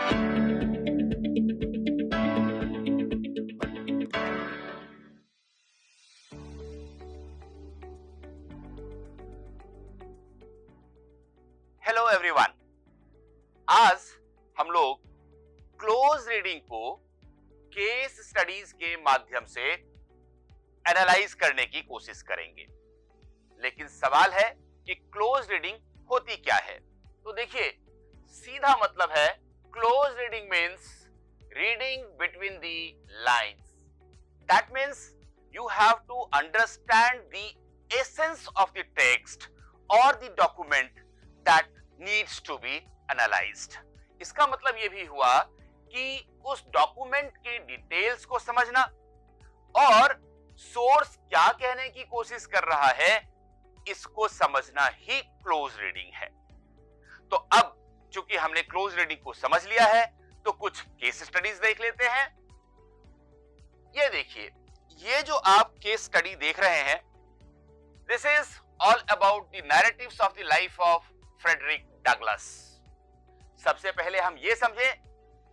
Hello everyone, आज हम लोग क्लोज रीडिंग को केस स्टडीज के माध्यम से एनालाइज करने की कोशिश करेंगे। लेकिन सवाल है कि क्लोज रीडिंग होती क्या है। तो देखिए, सीधा मतलब है close reading means reading between the lines. That means you have to understand the essence of the text और the document that needs to be analysed. इसका मतलब यह भी हुआ कि उस डॉक्यूमेंट के डिटेल्स को समझना और सोर्स क्या कहने की कोशिश कर रहा है, इसको समझना ही क्लोज रीडिंग है। तो अब चूंकि हमने क्लोज रीडिंग को समझ लिया है, तो कुछ केस स्टडीज देख लेते हैं। ये देखिए, ये जो आप केस स्टडी देख रहे हैं, this is all about the narratives of the life of Frederick Douglass. सबसे पहले हम ये समझे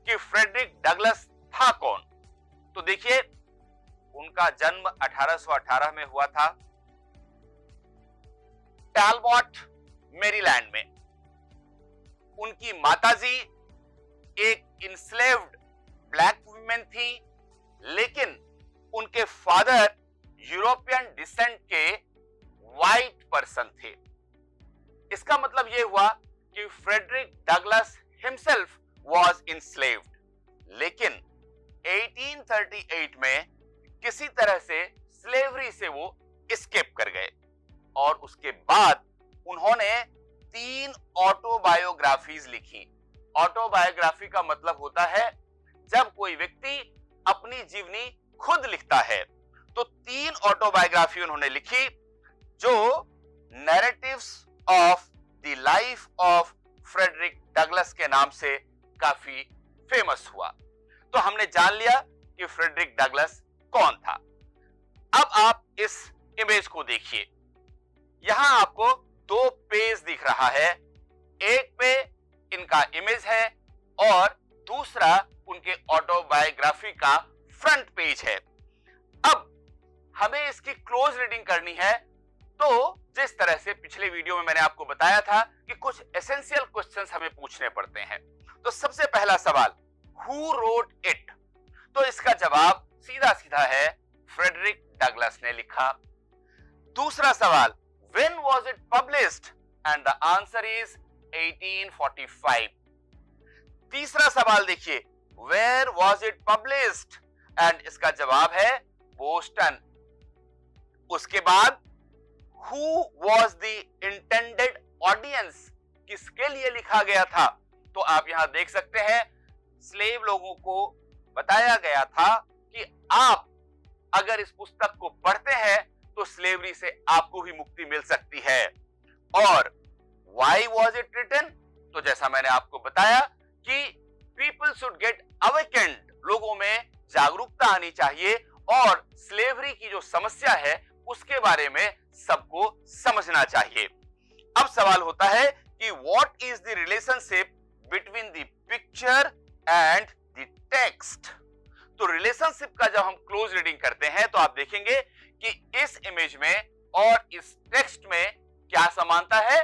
कि फ्रेडरिक डगलस था कौन। तो देखिए, उनका जन्म 1818 में हुआ था टैलबॉट, मैरीलैंड में। उनकी माताजी एक इंस्लेव्ड ब्लैक वुमेन थी, लेकिन उनके फादर यूरोपियन डिसेंट के व्हाइट पर्सन थे। इसका मतलब यह हुआ कि Frederick Douglass himself was enslaved, लेकिन 1838 में किसी तरह से स्लेवरी से वो एस्केप कर गए और उसके बाद उन्होंने 3 ऑटोबायोग्राफीज लिखी। ऑटोबायोग्राफी का मतलब होता है जब कोई व्यक्ति अपनी जीवनी खुद लिखता है। तो 3 ऑटोबायोग्राफी उन्होंने लिखी जो narratives of the life of Frederick Douglass के नाम से काफी फेमस हुआ। तो हमने जान लिया कि फ्रेडरिक डगलस कौन था। अब आप इस इमेज को देखिए, यहां आपको 2 पेज दिख रहा है। एक पे इनका इमेज है और दूसरा उनके ऑटोबायोग्राफी का फ्रंट पेज है। अब हमें इसकी क्लोज रीडिंग करनी है, तो जिस तरह से पिछले वीडियो में मैंने आपको बताया था कि कुछ एसेंशियल क्वेश्चंस हमें पूछने पड़ते हैं। तो सबसे पहला सवाल, हु रोट इट? तो इसका जवाब सीधा सीधा है, फ्रेडरिक डगलस ने लिखा। दूसरा सवाल, when was it published? And the answer is 1845। तीसरा सवाल देखिए, where was it published? And इसका जवाब है बोस्टन। उसके बाद Who was the intended audience? किसके लिए लिखा गया था? तो आप यहां देख सकते हैं, स्लेव लोगों को बताया गया था कि आप अगर इस पुस्तक को पढ़ते हैं तो स्लेवरी से आपको भी मुक्ति मिल सकती है। और why was it written? तो जैसा मैंने आपको बताया कि people should get awakened, लोगों में जागरूकता आनी चाहिए और स्लेवरी की जो समस्या है उसके बारे में सबको समझना चाहिए। अब सवाल होता है कि what is the relationship between the picture and the text. तो रिलेशनशिप का जब हम क्लोज रीडिंग करते हैं तो आप देखेंगे कि इस इमेज में और इस टेक्स्ट में क्या समानता है,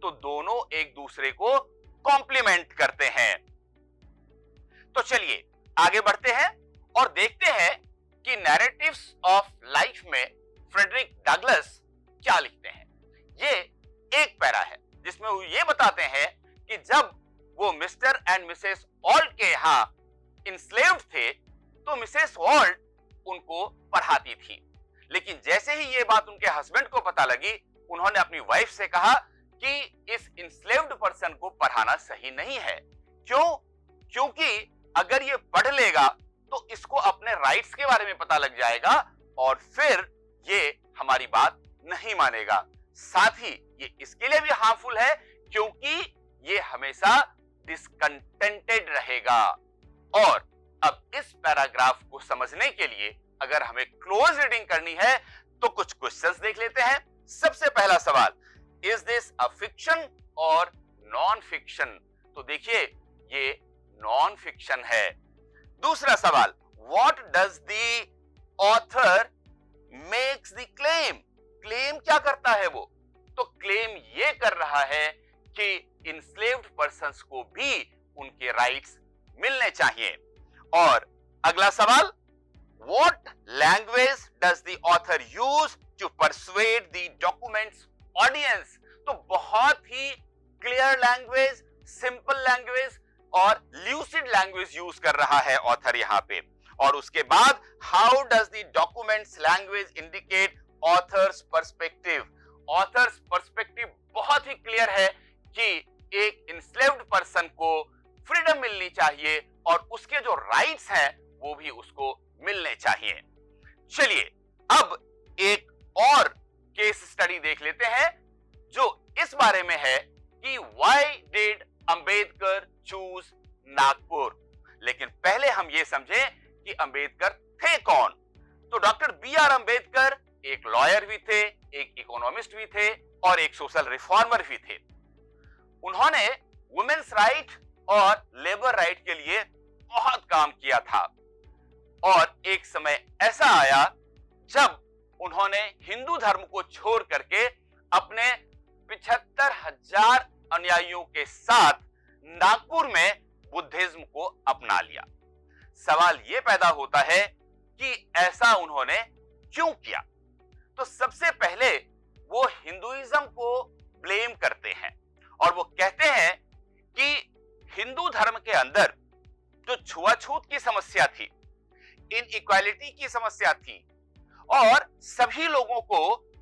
तो दोनों एक दूसरे को कॉम्प्लीमेंट करते हैं। तो चलिए आगे बढ़ते हैं और देखते हैं कि नैरेटिव्स ऑफ लाइफ में फ्रेडरिक डगलस क्या लिखते हैं। ये एक पैरा है जिसमें वो ये बताते हैं कि जब वो मिस्टर एंड मिसेस ऑल्ट के यहां इंस्लेव्ड थे तो मिसेस ऑल्ट उनको पढ़ाती थी, लेकिन जैसे ही ये बात उनके हस्बैंड को पता लगी, उन्होंने अपनी वाइफ से कहा कि इस इंस्लेव्ड पर्सन को पढ़ाना सही नहीं है। क्यों? क्योंकि अगर ये पढ़ लेगा तो इसको अपने राइट्स के बारे में पता लग जाएगा और फिर ये हमारी बात नहीं मानेगा। साथ ही ये इसके लिए भी हार्मफुल है क्योंकि ये हमेशा डिसकंटेंटेड रहेगा। और अब इस पैराग्राफ को समझने के लिए अगर हमें क्लोज रीडिंग करनी है तो कुछ क्वेश्चंस देख लेते हैं। सबसे पहला सवाल, इज दिस अ फिक्शन और नॉन फिक्शन? तो देखिए, ये नॉन फिक्शन है। दूसरा सवाल, what does the author makes the claim, claim क्या करता है वो? तो क्लेम ये कर रहा है कि इंस्लेव्ड पर्संस को भी उनके राइट्स मिलने चाहिए। और अगला सवाल, what language does the author use to persuade the document's audience? तो बहुत ही क्लियर लैंग्वेज, सिंपल लैंग्वेज और ल्यूसिड लैंग्वेज यूज कर रहा है ऑथर यहां पे। और उसके बाद, how does the document's language indicate author's perspective? Author's perspective बहुत ही क्लियर है कि एक इंस्लेव्ड पर्सन को फ्रीडम मिलनी चाहिए और उसके जो राइट्स हैं वो भी उसको मिलने चाहिए। चलिए अब एक और केस स्टडी देख लेते हैं जो इस बारे में है कि why did Ambedkar choose Nagpur. लेकिन पहले हम ये समझें कि अंबेडकर थे कौन। तो डॉक्टर बी आर अंबेडकर एक लॉयर भी थे, एक इकोनॉमिस्ट भी थे और एक सोशल रिफॉर्मर भी थे। उन्होंने वुमेन्स राइट और लेबर राइट के लिए बहुत काम किया था। और एक समय ऐसा आया जब उन्होंने हिंदू धर्म को छोड़ करके अपने 75,000 अनुयायियों के साथ नागपुर में बुद्धिज्म को अपना लिया। सवाल यह पैदा होता है कि ऐसा उन्होंने क्यों किया? तो सबसे पहले वो हिंदुइज्म को ब्लेम करते हैं और वो कहते हैं कि हिंदू धर्म के अंदर जो छुआछूत की समस्या थी, इनइक्वालिटी की समस्या थी और सभी लोगों को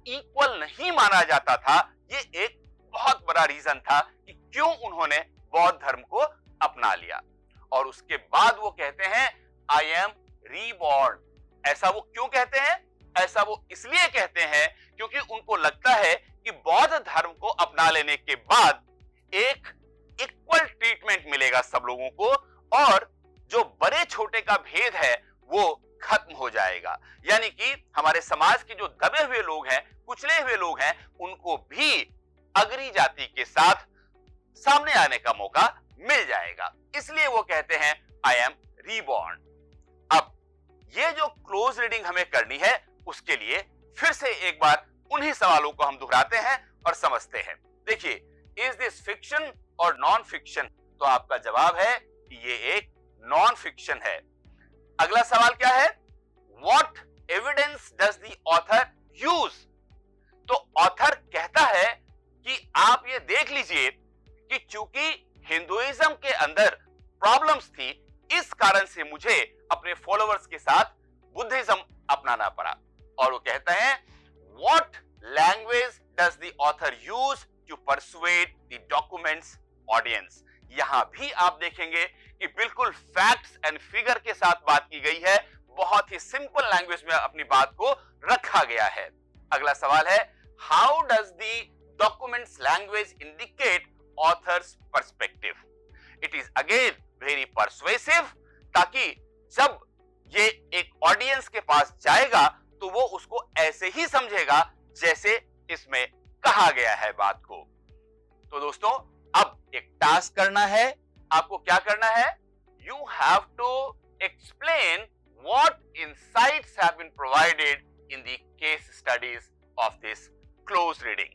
इक्वल नहीं माना जाता था, ये एक बहुत बड़ा रीजन था कि क्यों उन्होंने बौद्ध धर्म को अपना लिया। और उसके बाद वो कहते हैं आई एम रीबॉर्न। ऐसा वो क्यों कहते हैं? ऐसा वो इसलिए कहते हैं क्योंकि उनको लगता है कि बौद्ध धर्म को अपना लेने के बाद एक इक्वल ट्रीटमेंट मिलेगा सब लोगों को और जो बड़े छोटे का भेद है वो खत्म हो जाएगा। यानी कि हमारे समाज के जो दबे हुए लोग हैं, कुचले हुए लोग हैं, उनको भी अगरी जाति के साथ सामने आने का मौका मिल जाएगा। इसलिए वो कहते हैं आई एम रीबॉर्न। अब ये जो क्लोज रीडिंग हमें करनी है उसके लिए फिर से एक बार उन्हीं सवालों को हम दोहराते हैं और समझते हैं। देखिए, इज दिस फिक्शन और नॉन फिक्शन? तो आपका जवाब है कि ये एक नॉन फिक्शन है। अगला सवाल क्या है? What evidence does the author use? तो ऑथर कहता है कि आप ये देख लीजिए कि चूंकि हिंदुइज्म के अंदर प्रॉब्लम्स थी, इस कारण से मुझे अपने फॉलोअर्स के साथ बुद्धिज्म अपनाना पड़ा। और वो कहता है what language does the author use to persuade the document's audience? यहां भी आप देखेंगे कि बिल्कुल फैक्ट्स एंड फिगर के साथ बात की गई है, बहुत ही सिंपल लैंग्वेज में अपनी बात को रखा गया है। अगला सवाल है how does the document's language indicate author's perspective? It is again very persuasive, ताकि जब ये एक ऑडियंस के पास जाएगा तो वो उसको ऐसे ही समझेगा जैसे इसमें कहा गया है बात को। तो दोस्तों, अब एक टास्क करना है। आपको क्या करना है? You have to explain what insights have been provided in the case studies of this close reading.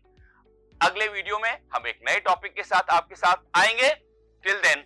अगले वीडियो में हम एक नए टॉपिक के साथ आपके साथ आएंगे। Till then